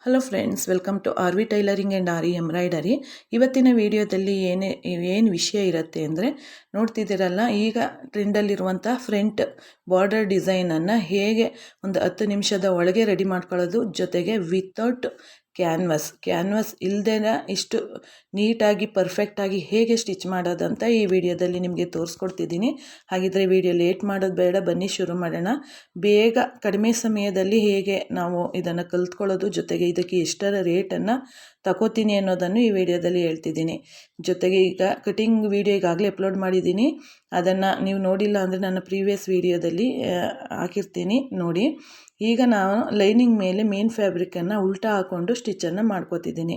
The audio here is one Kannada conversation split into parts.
Hello friends, welcome to R V tailoring and R E embroidery. ಇವತ್ತಿನ ವಿಡಿಯೋದಲ್ಲಿ ಏನು ವಿಷಯ ಇರುತ್ತೆ ಅಂದರೆ, ನೋಡ್ತಿದ್ದೀರಲ್ಲ, ಈಗ ಟ್ರೆಂಡಲ್ಲಿರುವಂಥ ಫ್ರಂಟ್ ಬಾರ್ಡರ್ ಡಿಸೈನನ್ನು ಹೇಗೆ ಒಂದು 10 ನಿಮಿಷದ ಒಳಗೆ ರೆಡಿ ಮಾಡ್ಕೊಳ್ಳೋದು, ಜೊತೆಗೆ ವಿತೌಟ್ ಕ್ಯಾನ್ವಸ್ ಇಲ್ಲದೇ ಇಷ್ಟು ನೀಟಾಗಿ ಪರ್ಫೆಕ್ಟಾಗಿ ಹೇಗೆ ಸ್ಟಿಚ್ ಮಾಡೋದಂತ ಈ ವಿಡಿಯೋದಲ್ಲಿ ನಿಮಗೆ ತೋರಿಸ್ಕೊಡ್ತಿದ್ದೀನಿ. ಹಾಗಿದ್ರೆ ವಿಡಿಯೋ ಲೇಟ್ ಮಾಡೋದು ಬೇಡ, ಬನ್ನಿ ಶುರು ಮಾಡೋಣ. ಬೇಗ ಕಡಿಮೆ ಸಮಯದಲ್ಲಿ ಹೇಗೆ ನಾವು ಇದನ್ನು ಕಲ್ತ್ಕೊಳ್ಳೋದು, ಜೊತೆಗೆ ಇದಕ್ಕೆ ಎಷ್ಟರ ರೇಟನ್ನು ತಗೋತೀನಿ ಅನ್ನೋದನ್ನು ಈ ವಿಡಿಯೋದಲ್ಲಿ ಹೇಳ್ತಿದ್ದೀನಿ. ಜೊತೆಗೆ ಈಗ ಕಟಿಂಗ್ ವಿಡಿಯೋ ಈಗಾಗಲೇ ಅಪ್ಲೋಡ್ ಮಾಡಿದ್ದೀನಿ, ಅದನ್ನು ನೀವು ನೋಡಿಲ್ಲ ಅಂದರೆ ನನ್ನ ಪ್ರೀವಿಯಸ್ ವಿಡಿಯೋದಲ್ಲಿ ಹಾಕಿರ್ತೀನಿ ನೋಡಿ. ಈಗ ನಾನು ಲೈನಿಂಗ್ ಮೇಲೆ ಮೇನ್ ಫ್ಯಾಬ್ರಿಕನ್ನು ಉಲ್ಟಾ ಹಾಕ್ಕೊಂಡು ಸ್ಟಿಚ್ಚನ್ನು ಮಾಡ್ಕೋತಿದ್ದೀನಿ.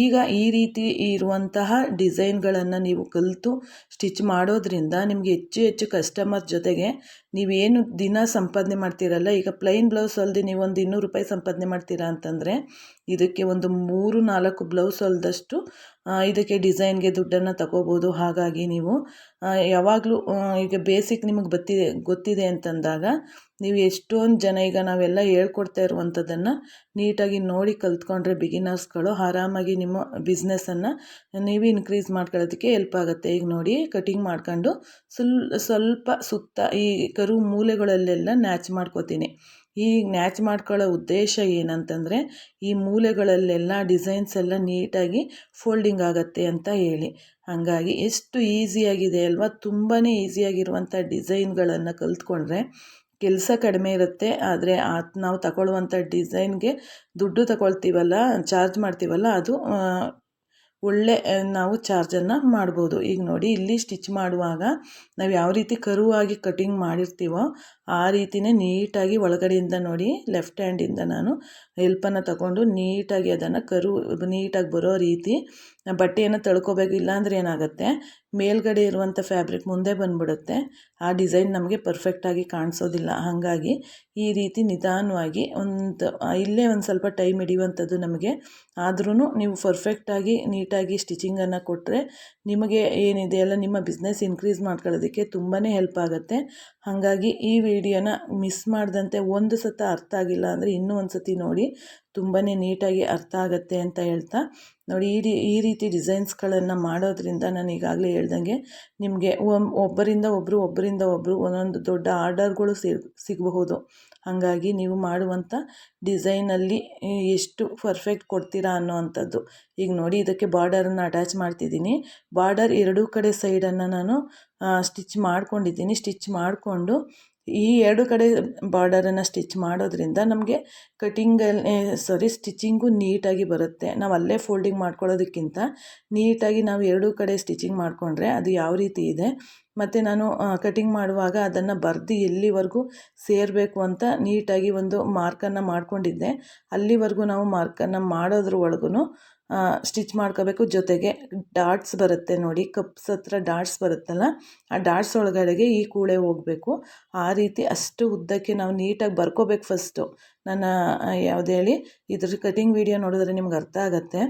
ಈಗ ಈ ರೀತಿ ಇರುವಂತಹ ಡಿಸೈನ್ಗಳನ್ನು ನೀವು ಕಲಿತು ಸ್ಟಿಚ್ ಮಾಡೋದ್ರಿಂದ ನಿಮಗೆ ಹೆಚ್ಚು ಕಸ್ಟಮರ್ ಜೊತೆಗೆ ನೀವೇನು ದಿನ ಸಂಪಾದನೆ ಮಾಡ್ತೀರಲ್ಲ, ಈಗ ಪ್ಲೈನ್ ಬ್ಲೌಸ್ ಹೊಲ್ದು ನೀವು ಒಂದು 200 ರೂಪಾಯಿ ಸಂಪಾದನೆ ಮಾಡ್ತೀರಾ ಅಂತಂದರೆ, ಇದಕ್ಕೆ ಒಂದು 3-4 ಬ್ಲೌಸ್ ಹೊಲ್ದಷ್ಟು ಇದಕ್ಕೆ ಡಿಸೈನ್ಗೆ ದುಡ್ಡನ್ನು ತಗೋಬೋದು. ಹಾಗಾಗಿ ನೀವು ಯಾವಾಗಲೂ ಈಗ ಬೇಸಿಕ್ ನಿಮಗೆ ಗೊತ್ತಿದೆ ಅಂತಂದಾಗ ನೀವು ಎಷ್ಟೊಂದು ಜನ, ಈಗ ನಾವೆಲ್ಲ ಹೇಳ್ಕೊಡ್ತಾ ಇರುವಂಥದ್ದನ್ನು ನೀಟಾಗಿ ನೋಡಿ ಕಲ್ತ್ಕೊಂಡ್ರೆ ಬಿಗಿನರ್ಸ್ಗಳು ಆರಾಮಾಗಿ ನಿಮ್ಮ ಬಿಸ್ನೆಸ್ಸನ್ನು ನೀವು ಇನ್ಕ್ರೀಸ್ ಮಾಡ್ಕೊಳ್ಳೋದಕ್ಕೆ ಹೆಲ್ಪ್ ಆಗುತ್ತೆ. ಈಗ ನೋಡಿ, ಕಟಿಂಗ್ ಮಾಡ್ಕೊಂಡು ಸ್ವಲ್ಪ ಸುತ್ತ ಈ ಕರು ಮೂಲೆಗಳಲ್ಲೆಲ್ಲ ನ್ಯಾಚ್ ಮಾಡ್ಕೋತೀನಿ. ಈ ನ್ಯಾಚ್ ಮಾಡ್ಕೊಳ್ಳೋ ಉದ್ದೇಶ ಏನಂತಂದರೆ, ಈ ಮೂಲೆಗಳಲ್ಲೆಲ್ಲ ಡಿಸೈನ್ಸ್ ಎಲ್ಲ ನೀಟಾಗಿ ಫೋಲ್ಡಿಂಗ್ ಆಗುತ್ತೆ ಅಂತ ಹೇಳಿ. ಹಾಗಾಗಿ ಎಷ್ಟು ಈಸಿಯಾಗಿದೆ ಅಲ್ವಾ? ತುಂಬಾ ಈಸಿಯಾಗಿರುವಂಥ ಡಿಸೈನ್ಗಳನ್ನು ಕಲ್ತ್ಕೊಂಡ್ರೆ ಕೆಲಸ ಕಡಿಮೆ ಇರುತ್ತೆ, ಆದರೆ ನಾವು ತಗೊಳ್ಳುವಂಥ ಡಿಸೈನ್ಗೆ ದುಡ್ಡು ತಗೊಳ್ತೀವಲ್ಲ, ಚಾರ್ಜ್ ಮಾಡ್ತೀವಲ್ಲ, ಅದು ಒಳ್ಳೆ ನಾವು ಚಾರ್ಜನ್ನು ಮಾಡ್ಬೋದು. ಈಗ ನೋಡಿ, ಇಲ್ಲಿ ಸ್ಟಿಚ್ ಮಾಡುವಾಗ ನಾವು ಯಾವ ರೀತಿ ಕರುವಾಗಿ ಕಟಿಂಗ್ ಮಾಡಿರ್ತೀವೋ ಆ ರೀತಿಯೇ ನೀಟಾಗಿ ಒಳಗಡೆಯಿಂದ ನೋಡಿ, ಲೆಫ್ಟ್ ಹ್ಯಾಂಡಿಂದ ನಾನು ಹೆಲ್ಪನ್ನು ತಗೊಂಡು ನೀಟಾಗಿ ಅದನ್ನು ನೀಟಾಗಿ ಬರೋ ರೀತಿ ಬಟ್ಟೆಯನ್ನು ತಳ್ಕೊಬೇಕು. ಇಲ್ಲಾಂದರೆ ಏನಾಗುತ್ತೆ, ಮೇಲ್ಗಡೆ ಇರುವಂಥ ಫ್ಯಾಬ್ರಿಕ್ ಮುಂದೆ ಬಂದುಬಿಡುತ್ತೆ, ಆ ಡಿಸೈನ್ ನಮಗೆ ಪರ್ಫೆಕ್ಟಾಗಿ ಕಾಣಿಸೋದಿಲ್ಲ. ಹಾಗಾಗಿ ಈ ರೀತಿ ನಿಧಾನವಾಗಿ ಇಲ್ಲೇ ಒಂದು ಸ್ವಲ್ಪ ಟೈಮ್ ಹಿಡಿಯುವಂಥದ್ದು ನಮಗೆ. ಆದ್ರೂ ನೀವು ಪರ್ಫೆಕ್ಟಾಗಿ ನೀಟಾಗಿ ಸ್ಟಿಚಿಂಗನ್ನು ಕೊಟ್ಟರೆ ನಿಮಗೆ ಏನಿದೆಯಲ್ಲ, ನಿಮ್ಮ ಬಿಸ್ನೆಸ್ ಇನ್ಕ್ರೀಸ್ ಮಾಡ್ಕೊಳ್ಳೋದಕ್ಕೆ ತುಂಬಾ ಹೆಲ್ಪ್ ಆಗುತ್ತೆ. ಹಾಗಾಗಿ ಈ ವಿಡಿಯೋನ ಮಿಸ್ ಮಾಡದಂತೆ, ಒಂದು ಸತ ಅರ್ಥ ಆಗಿಲ್ಲ ಅಂದರೆ ಇನ್ನೂ ಒಂದು ಸತಿ ನೋಡಿ, ತುಂಬಾ ನೀಟಾಗಿ ಅರ್ಥ ಆಗುತ್ತೆ ಅಂತ ಹೇಳ್ತಾ ನೋಡಿ. ಈ ರೀತಿ ಡಿಸೈನ್ಸ್ಗಳನ್ನು ಮಾಡೋದ್ರಿಂದ ನಾನು ಈಗಾಗಲೇ ಹೇಳ್ದಂಗೆ ನಿಮಗೆ ಒಬ್ಬರಿಂದ ಒಬ್ಬರು ಒಂದೊಂದು ದೊಡ್ಡ ಆರ್ಡರ್ಗಳು ಸಿಗಬಹುದು. ಹಾಗಾಗಿ ನೀವು ಮಾಡುವಂಥ ಡಿಸೈನಲ್ಲಿ ಎಷ್ಟು ಪರ್ಫೆಕ್ಟ್ ಕೊಡ್ತೀರಾ ಅನ್ನೋ ಅಂಥದ್ದು. ಈಗ ನೋಡಿ, ಇದಕ್ಕೆ ಬಾರ್ಡರನ್ನು ಅಟ್ಯಾಚ್ ಮಾಡ್ತಿದ್ದೀನಿ. ಬಾರ್ಡರ್ ಎರಡೂ ಕಡೆ ಸೈಡನ್ನು ನಾನು ಸ್ಟಿಚ್ ಮಾಡ್ಕೊಂಡಿದ್ದೀನಿ. ಸ್ಟಿಚ್ ಮಾಡಿಕೊಂಡು ಈ ಎರಡು ಕಡೆ ಬಾರ್ಡರನ್ನು ಸ್ಟಿಚ್ ಮಾಡೋದ್ರಿಂದ ನಮಗೆ ಸ್ಟಿಚಿಂಗು ನೀಟಾಗಿ ಬರುತ್ತೆ. ನಾವು ಅಲ್ಲೇ ಫೋಲ್ಡಿಂಗ್ ಮಾಡ್ಕೊಳ್ಳೋದಕ್ಕಿಂತ ನೀಟಾಗಿ ನಾವು ಎರಡೂ ಕಡೆ ಸ್ಟಿಚಿಂಗ್ ಮಾಡಿಕೊಂಡ್ರೆ ಅದು ಯಾವ ರೀತಿ ಇದೆ. ಮತ್ತು ನಾನು ಕಟಿಂಗ್ ಮಾಡುವಾಗ ಅದನ್ನು ಬರೆದು ಎಲ್ಲಿವರೆಗೂ ಸೇರಬೇಕು ಅಂತ ನೀಟಾಗಿ ಒಂದು ಮಾರ್ಕನ್ನು ಮಾಡ್ಕೊಂಡಿದ್ದೆ. ಅಲ್ಲಿವರೆಗೂ ನಾವು ಮಾರ್ಕನ್ನು ಮಾಡೋದ್ರ ಒಳಗೂ ಸ್ಟಿಚ್ ಮಾಡ್ಕೋಬೇಕು. ಜೊತೆಗೆ ಡಾಟ್ಸ್ ಬರುತ್ತೆ ನೋಡಿ, ಕಪ್ಸ್ ಹತ್ರ ಡಾಟ್ಸ್ ಬರುತ್ತಲ್ಲ, ಆ ಡಾಟ್ಸ್ ಒಳಗಡೆಗೆ ಈ ಕೂಳೆ ಹೋಗಬೇಕು. ಆ ರೀತಿ ಅಷ್ಟು ಉದ್ದಕ್ಕೆ ನಾವು ನೀಟಾಗಿ ಬರ್ಕೋಬೇಕು. ಫಸ್ಟು ನನ್ನ ಯಾವುದು ಹೇಳಿ, ಇದ್ರ ಕಟಿಂಗ್ ವಿಡಿಯೋ ನೋಡಿದ್ರೆ ನಿಮ್ಗೆ ಅರ್ಥ ಆಗುತ್ತೆ.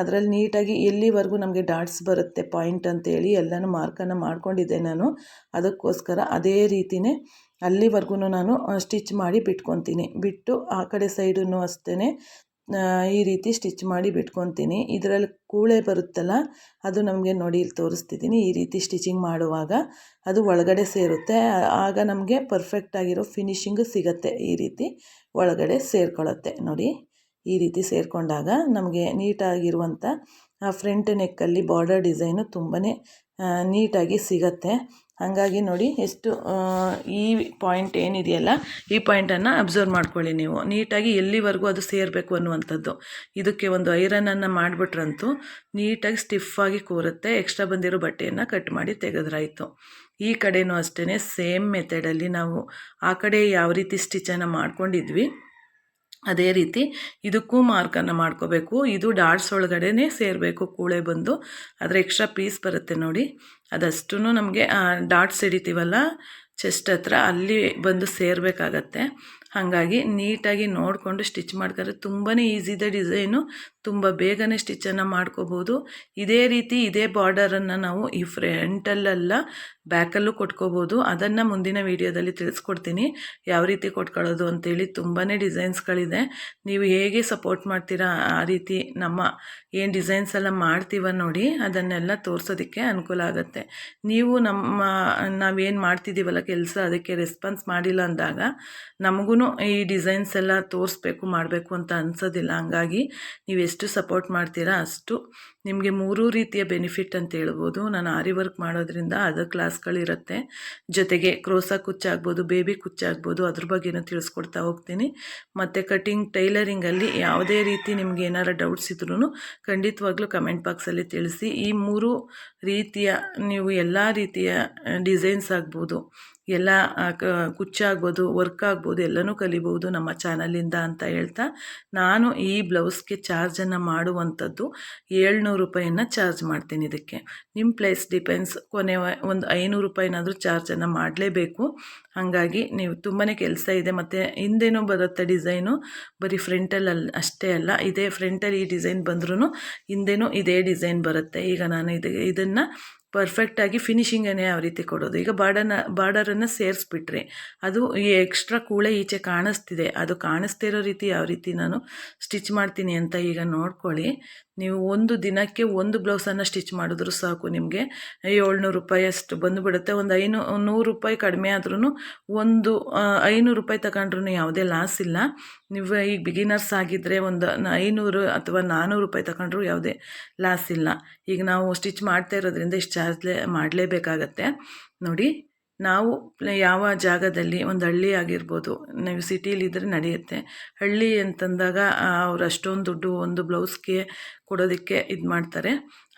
ಅದರಲ್ಲಿ ನೀಟಾಗಿ ಎಲ್ಲಿವರೆಗೂ ನಮಗೆ ಡಾಟ್ಸ್ ಬರುತ್ತೆ ಪಾಯಿಂಟ್ ಅಂತೇಳಿ ಎಲ್ಲನೂ ಮಾರ್ಕನ್ನು ಮಾಡ್ಕೊಂಡಿದ್ದೆ ನಾನು. ಅದಕ್ಕೋಸ್ಕರ ಅದೇ ರೀತಿಯೇ ಅಲ್ಲಿವರೆಗೂ ನಾನು ಸ್ಟಿಚ್ ಮಾಡಿ ಬಿಟ್ಕೊತೀನಿ. ಬಿಟ್ಟು ಆ ಕಡೆ ಸೈಡೂ ಅಷ್ಟೇ ಈ ರೀತಿ ಸ್ಟಿಚ್ ಮಾಡಿ ಬಿಟ್ಕೊತೀನಿ. ಇದರಲ್ಲಿ ಕೂಳೆ ಬರುತ್ತಲ್ಲ, ಅದು ನಮಗೆ ನೋಡಿ ಇಲ್ಲಿ ತೋರಿಸ್ತಿದ್ದೀನಿ. ಈ ರೀತಿ ಸ್ಟಿಚಿಂಗ್ ಮಾಡುವಾಗ ಅದು ಒಳಗಡೆ ಸೇರುತ್ತೆ, ಆಗ ನಮಗೆ ಪರ್ಫೆಕ್ಟಾಗಿರೋ ಫಿನಿಶಿಂಗು ಸಿಗುತ್ತೆ. ಈ ರೀತಿ ಒಳಗಡೆ ಸೇರ್ಕೊಳ್ಳುತ್ತೆ ನೋಡಿ. ಈ ರೀತಿ ಸೇರಿಕೊಂಡಾಗ ನಮಗೆ ನೀಟಾಗಿರುವಂಥ ಫ್ರಂಟ್ ನೆಕ್ಕಲ್ಲಿ ಬಾರ್ಡರ್ ಡಿಸೈನು ತುಂಬಾ ನೀಟಾಗಿ ಸಿಗತ್ತೆ. ಹಾಗಾಗಿ ನೋಡಿ, ಎಷ್ಟು ಈ ಪಾಯಿಂಟ್ ಏನಿದೆಯಲ್ಲ, ಈ ಪಾಯಿಂಟನ್ನು ಅಬ್ಸರ್ವ್ ಮಾಡ್ಕೊಳ್ಳಿ ನೀವು ನೀಟಾಗಿ, ಎಲ್ಲಿವರೆಗೂ ಅದು ಸೇರಬೇಕು ಅನ್ನುವಂಥದ್ದು. ಇದಕ್ಕೆ ಒಂದು ಐರನನ್ನು ಮಾಡಿಬಿಟ್ರಂತೂ ನೀಟಾಗಿ ಸ್ಟಿಫಾಗಿ ಕೂರುತ್ತೆ. ಎಕ್ಸ್ಟ್ರಾ ಬಂದಿರೋ ಬಟ್ಟೆಯನ್ನು ಕಟ್ ಮಾಡಿ ತೆಗೆದ್ರಾಯ್ತು. ಈ ಕಡೆಯೂ ಅಷ್ಟೇ ಸೇಮ್ ಮೆಥಡಲ್ಲಿ ನಾವು ಆ ಕಡೆ ಯಾವ ರೀತಿ ಸ್ಟಿಚ್ಚನ್ನು ಮಾಡ್ಕೊಂಡಿದ್ವಿ ಅದೇ ರೀತಿ ಇದಕ್ಕೂ ಮಾರ್ಕನ್ನು ಮಾಡ್ಕೋಬೇಕು. ಇದು ಡಾಟ್ಸ್ ಒಳಗಡೆ ಸೇರಬೇಕು ಕೂಳೆ ಬಂದು, ಆದರೆ ಎಕ್ಸ್ಟ್ರಾ ಪೀಸ್ ಬರುತ್ತೆ ನೋಡಿ, ಅದಷ್ಟು ನಮಗೆ ಡಾಟ್ಸ್ ಹಿಡಿತೀವಲ್ಲ ಚೆಸ್ಟ್ ಹತ್ರ, ಅಲ್ಲಿ ಬಂದು ಸೇರಬೇಕಾಗತ್ತೆ. ಹಾಗಾಗಿ ನೀಟಾಗಿ ನೋಡಿಕೊಂಡು ಸ್ಟಿಚ್ ಮಾಡ್ಕೊಂಡ್ರೆ ತುಂಬಾ ಈಸಿ ಇದೆ. ಡಿಸೈನು ತುಂಬ ಬೇಗನೆ ಸ್ಟಿಚ್ಚನ್ನು ಮಾಡ್ಕೋಬೋದು. ಇದೇ ರೀತಿ ಇದೇ ಬಾರ್ಡರನ್ನು ನಾವು ಈ ಫ್ರಂಟಲ್ಲೆಲ್ಲ ಬ್ಯಾಕಲ್ಲೂ ಕೊಟ್ಕೋಬೋದು. ಅದನ್ನು ಮುಂದಿನ ವೀಡಿಯೋದಲ್ಲಿ ತಿಳಿಸ್ಕೊಡ್ತೀನಿ ಯಾವ ರೀತಿ ಕೊಟ್ಕೊಳ್ಳೋದು ಅಂತೇಳಿ. ತುಂಬಾ ಡಿಸೈನ್ಸ್ಗಳಿದೆ, ನೀವು ಹೇಗೆ ಸಪೋರ್ಟ್ ಮಾಡ್ತೀರಾ ಆ ರೀತಿ ನಮ್ಮ ಏನು ಡಿಸೈನ್ಸ್ ಎಲ್ಲ ಮಾಡ್ತೀವ ನೋಡಿ ಅದನ್ನೆಲ್ಲ ತೋರಿಸೋದಕ್ಕೆ ಅನುಕೂಲ ಆಗುತ್ತೆ. ನೀವು ನಾವೇನು ಮಾಡ್ತಿದ್ದೀವಲ್ಲ ಕೆಲಸ ಅದಕ್ಕೆ ರೆಸ್ಪಾನ್ಸ್ ಮಾಡಿಲ್ಲ ಅಂದಾಗ ನಮಗೂ ಈ ಡಿಸೈನ್ಸ್ ಎಲ್ಲ ತೋರಿಸ್ಬೇಕು ಮಾಡಬೇಕು ಅಂತ ಅನ್ಸೋದಿಲ್ಲ. ಹಂಗಾಗಿ ನೀವು ಎಷ್ಟು ಸಪೋರ್ಟ್ ಮಾಡ್ತೀರಾ ಅಷ್ಟು ನಿಮಗೆ 3 ರೀತಿಯ ಬೆನಿಫಿಟ್ ಅಂತ ಹೇಳ್ಬೋದು. ನಾನು ಆರಿ ವರ್ಕ್ ಮಾಡೋದ್ರಿಂದ ಅದರ್ ಕ್ಲಾಸ್ಗಳಿರುತ್ತೆ, ಜೊತೆಗೆ ಕ್ರೋಸಾ ಕುಚ್ಚಾಗ್ಬೋದು, ಬೇಬಿ ಕುಚ್ಚಾಗ್ಬೋದು, ಅದ್ರ ಬಗ್ಗೆನೂ ತಿಳಿಸ್ಕೊಡ್ತಾ ಹೋಗ್ತೀನಿ. ಮತ್ತು ಕಟಿಂಗ್ ಟೈಲರಿಂಗಲ್ಲಿ ಯಾವುದೇ ರೀತಿ ನಿಮ್ಗೆ ಏನಾರು ಡೌಟ್ಸ್ ಇದ್ರೂ ಖಂಡಿತವಾಗ್ಲೂ ಕಮೆಂಟ್ ಬಾಕ್ಸಲ್ಲಿ ತಿಳಿಸಿ. ಈ 3 ರೀತಿಯ ನೀವು ಎಲ್ಲ ರೀತಿಯ ಡಿಸೈನ್ಸ್ ಆಗ್ಬೋದು, ಎಲ್ಲ ಕುಚ್ಚಾಗ್ಬೋದು, ವರ್ಕ್ ಆಗ್ಬೋದು, ಎಲ್ಲನೂ ಕಲಿಬೋದು ನಮ್ಮ ಚಾನಲಿಂದ ಅಂತ ಹೇಳ್ತಾ, ನಾನು ಈ ಬ್ಲೌಸ್ಗೆ ಚಾರ್ಜನ್ನು ಮಾಡುವಂಥದ್ದು 700 ರೂಪಾಯಿನ ಚಾರ್ಜ್ ಮಾಡ್ತೀನಿ. ಇದಕ್ಕೆ ನಿಮ್ಮ ಪ್ಲೇಸ್ ಡಿಪೆಂಡ್ಸ್, ಕೊನೆ ಒಂದು 500 ರೂಪಾಯಿನಾದರೂ ಚಾರ್ಜನ್ನು ಮಾಡಲೇಬೇಕು. ಹಾಗಾಗಿ ನೀವು ತುಂಬಾ ಕೆಲಸ ಇದೆ. ಮತ್ತು ಹಿಂದೆನೂ ಬರುತ್ತೆ ಡಿಸೈನು, ಬರೀ ಫ್ರಂಟಲ್ಲಿ ಅಷ್ಟೇ ಅಲ್ಲ, ಇದೇ ಫ್ರಂಟಲ್ಲಿ ಈ ಡಿಸೈನ್ ಬಂದ್ರೂ ಹಿಂದೆನೂ ಇದೇ ಡಿಸೈನ್ ಬರುತ್ತೆ. ಈಗ ನಾನು ಇದನ್ನು ಪರ್ಫೆಕ್ಟಾಗಿ ಫಿನಿಶಿಂಗನ್ನೇ ಯಾವ ರೀತಿ ಕೊಡೋದು, ಈಗ ಬಾರ್ಡರನ್ನು ಸೇರಿಸ್ಬಿಟ್ರೆ ಅದು ಈ ಎಕ್ಸ್ಟ್ರಾ ಕೂಳೆ ಈಚೆ ಕಾಣಿಸ್ತಿದೆ, ಅದು ಕಾಣಿಸ್ತಿರೋ ರೀತಿ ಯಾವ ರೀತಿ ನಾನು ಸ್ಟಿಚ್ ಮಾಡ್ತೀನಿ ಅಂತ ಈಗ ನೋಡ್ಕೊಳ್ಳಿ. ನೀವು ಒಂದು ದಿನಕ್ಕೆ ಒಂದು ಬ್ಲೌಸನ್ನು ಸ್ಟಿಚ್ ಮಾಡಿದ್ರು ಸಾಕು, ನಿಮಗೆ 700 ರೂಪಾಯಿ ಅಷ್ಟು ಬಂದುಬಿಡುತ್ತೆ. ಒಂದು 100 ರೂಪಾಯಿ ಕಡಿಮೆ ಆದ್ರೂ ಒಂದು 500 ರೂಪಾಯಿ ತಗೊಂಡ್ರೂ ಯಾವುದೇ ಲಾಸ್ ಇಲ್ಲ. ನೀವು ಈಗ ಬಿಗಿನರ್ಸ್ ಆಗಿದ್ದರೆ ಒಂದು 500 ಅಥವಾ 400 ರೂಪಾಯಿ ತಗೊಂಡ್ರು ಯಾವುದೇ ಲಾಸ್ ಇಲ್ಲ. ಈಗ ನಾವು ಸ್ಟಿಚ್ ಮಾಡ್ತಾ ಇರೋದ್ರಿಂದ ಇಷ್ಟು ಚಾರ್ಜ್ ಮಾಡಲೇಬೇಕಾಗತ್ತೆ. ನೋಡಿ, ನಾವು ಯಾವ ಜಾಗದಲ್ಲಿ, ಒಂದು ಹಳ್ಳಿ ಆಗಿರ್ಬೋದು, ನೀವು ಸಿಟಿಲಿದ್ದರೆ ನಡೆಯುತ್ತೆ. ಹಳ್ಳಿ ಅಂತಂದಾಗ ಅವ್ರು ಅಷ್ಟೊಂದು ದುಡ್ಡು ಒಂದು ಬ್ಲೌಸ್ಗೆ ಕೊಡೋದಕ್ಕೆ ಇದು ಮಾಡ್ತಾರೆ.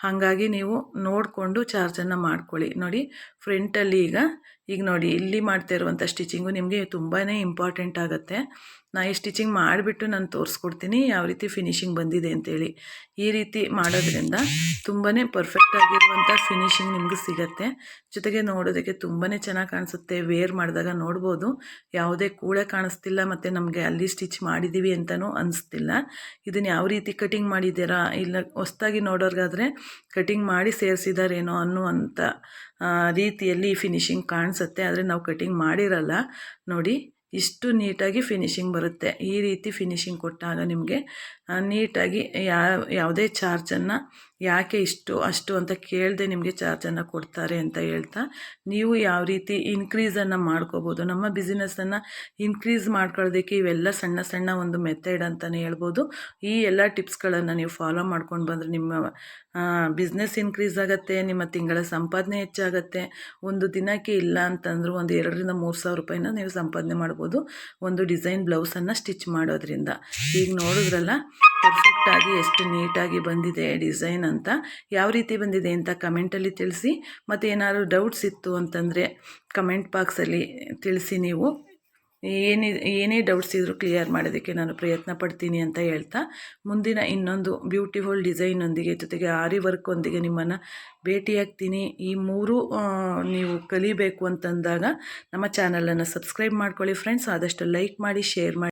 ಹಾಗಾಗಿ ನೀವು ನೋಡಿಕೊಂಡು ಚಾರ್ಜನ್ನು ಮಾಡ್ಕೊಳ್ಳಿ. ನೋಡಿ, ಫ್ರಂಟಲ್ಲಿ ಈಗ ನೋಡಿ ಇಲ್ಲಿ ಮಾಡ್ತಾ ಇರುವಂಥ ಸ್ಟಿಚಿಂಗು ನಿಮಗೆ ತುಂಬಾ ಇಂಪಾರ್ಟೆಂಟ್ ಆಗುತ್ತೆ. ಈ ಸ್ಟಿಚಿಂಗ್ ಮಾಡಿಬಿಟ್ಟು ನಾನು ತೋರಿಸ್ಕೊಡ್ತೀನಿ ಯಾವ ರೀತಿ ಫಿನಿಶಿಂಗ್ ಬಂದಿದೆ ಅಂತೇಳಿ. ಈ ರೀತಿ ಮಾಡೋದ್ರಿಂದ ತುಂಬಾ ಪರ್ಫೆಕ್ಟ್ ಆಗಿರುವಂಥ ಫಿನಿಶಿಂಗ್ ನಿಮ್ಗೆ ಸಿಗುತ್ತೆ. ಜೊತೆಗೆ ನೋಡೋದಕ್ಕೆ ತುಂಬಾ ಚೆನ್ನಾಗಿ ಕಾಣಿಸುತ್ತೆ. ವೇರ್ ಮಾಡಿದಾಗ ನೋಡ್ಬೋದು ಯಾವುದೇ ಕೂಳೆ ಕಾಣಿಸ್ತಿಲ್ಲ, ಮತ್ತು ನಮಗೆ ಅಲ್ಲಿ ಸ್ಟಿಚ್ ಮಾಡಿದ್ದೀವಿ ಅಂತಲೂ ಅನಿಸ್ತಿಲ್ಲ. ಇದನ್ನು ಯಾವ ರೀತಿ ಕಟಿಂಗ್ ಮಾಡಿದ್ದೀರಾ, ಇಲ್ಲ ಹೊಸ್ದಾಗಿ ನೋಡೋರ್ಗಾದರೆ ಕಟಿಂಗ್ ಮಾಡಿ ಸೇರಿಸಿದಾರೇನೋ ಅನ್ನುವಂಥ ರೀತಿಯಲ್ಲಿ ಫಿನಿಶಿಂಗ್ ಕಾಣಿಸುತ್ತೆ. ಆದರೆ ನಾವು ಕಟಿಂಗ್ ಮಾಡಿರಲ್ಲ. ನೋಡಿ, ಇಷ್ಟು ನೀಟಾಗಿ ಫಿನಿಶಿಂಗ್ ಬರುತ್ತೆ. ಈ ರೀತಿ ಫಿನಿಶಿಂಗ್ ಕೊಟ್ಟಾಗ ನಿಮಗೆ ನೀಟಾಗಿ ಯಾವುದೇ ಚಾರ್ಜನ್ನು ಯಾಕೆ ಇಷ್ಟು ಅಷ್ಟು ಅಂತ ಕೇಳದೆ ನಿಮಗೆ ಚಾರ್ಜನ್ನು ಕೊಡ್ತಾರೆ ಅಂತ ಹೇಳ್ತಾ, ನೀವು ಯಾವ ರೀತಿ ಇನ್ಕ್ರೀಸನ್ನು ಮಾಡ್ಕೋಬೋದು, ನಮ್ಮ ಬಿಸ್ನೆಸ್ಸನ್ನು ಇನ್ಕ್ರೀಸ್ ಮಾಡ್ಕೊಳ್ಳೋದಕ್ಕೆ ಇವೆಲ್ಲ ಸಣ್ಣ ಸಣ್ಣ ಒಂದು ಮೆಥಡ್ ಅಂತಲೇ ಹೇಳ್ಬೋದು. ಈ ಎಲ್ಲ ಟಿಪ್ಸ್ಗಳನ್ನು ನೀವು ಫಾಲೋ ಮಾಡ್ಕೊಂಡು ಬಂದರೆ ನಿಮ್ಮ ಬಿಸ್ನೆಸ್ ಇನ್ಕ್ರೀಸ್ ಆಗುತ್ತೆ, ನಿಮ್ಮ ತಿಂಗಳ ಸಂಪಾದನೆ ಹೆಚ್ಚಾಗುತ್ತೆ. ಒಂದು ದಿನಕ್ಕೆ ಇಲ್ಲ ಅಂತಂದರೂ ಒಂದು 2,000 3,000 ರೂಪಾಯಿನ ನೀವು ಸಂಪಾದನೆ ಮಾಡ್ಬೋದು ಒಂದು ಡಿಸೈನ್ ಬ್ಲೌಸನ್ನು ಸ್ಟಿಚ್ ಮಾಡೋದ್ರಿಂದ. ಈಗ ನೋಡಿದ್ರಲ್ಲ ಪರ್ಫೆಕ್ಟಾಗಿ ಎಷ್ಟು ನೀಟಾಗಿ ಬಂದಿದೆ ಡಿಸೈನ್ ಅಂತ. ಯಾವ ರೀತಿ ಬಂದಿದೆ ಅಂತ ಕಮೆಂಟಲ್ಲಿ ತಿಳಿಸಿ. ಮತ್ತು ಏನಾದರೂ ಡೌಟ್ಸ್ ಇತ್ತು ಅಂತಂದರೆ ಕಮೆಂಟ್ ಬಾಕ್ಸಲ್ಲಿ ತಿಳಿಸಿ. ನೀವು ಏನೇ ಡೌಟ್ಸ್ ಇದ್ದರೂ ಕ್ಲಿಯರ್ ಮಾಡೋದಕ್ಕೆ ನಾನು ಪ್ರಯತ್ನ ಪಡ್ತೀನಿ ಅಂತ ಹೇಳ್ತಾ, ಮುಂದಿನ ಇನ್ನೊಂದು ಬ್ಯೂಟಿಫುಲ್ ಡಿಸೈನೊಂದಿಗೆ, ಜೊತೆಗೆ ಆರಿ ವರ್ಕೊಂದಿಗೆ ನಿಮ್ಮನ್ನು ಭೇಟಿಯಾಗ್ತೀನಿ. ಈ 3 ನೀವು ಕಲಿಬೇಕು ಅಂತಂದಾಗ ನಮ್ಮ ಚಾನಲನ್ನು ಸಬ್ಸ್ಕ್ರೈಬ್ ಮಾಡ್ಕೊಳ್ಳಿ ಫ್ರೆಂಡ್ಸ್. ಆದಷ್ಟು ಲೈಕ್ ಮಾಡಿ, ಶೇರ್ ಮಾಡಿ.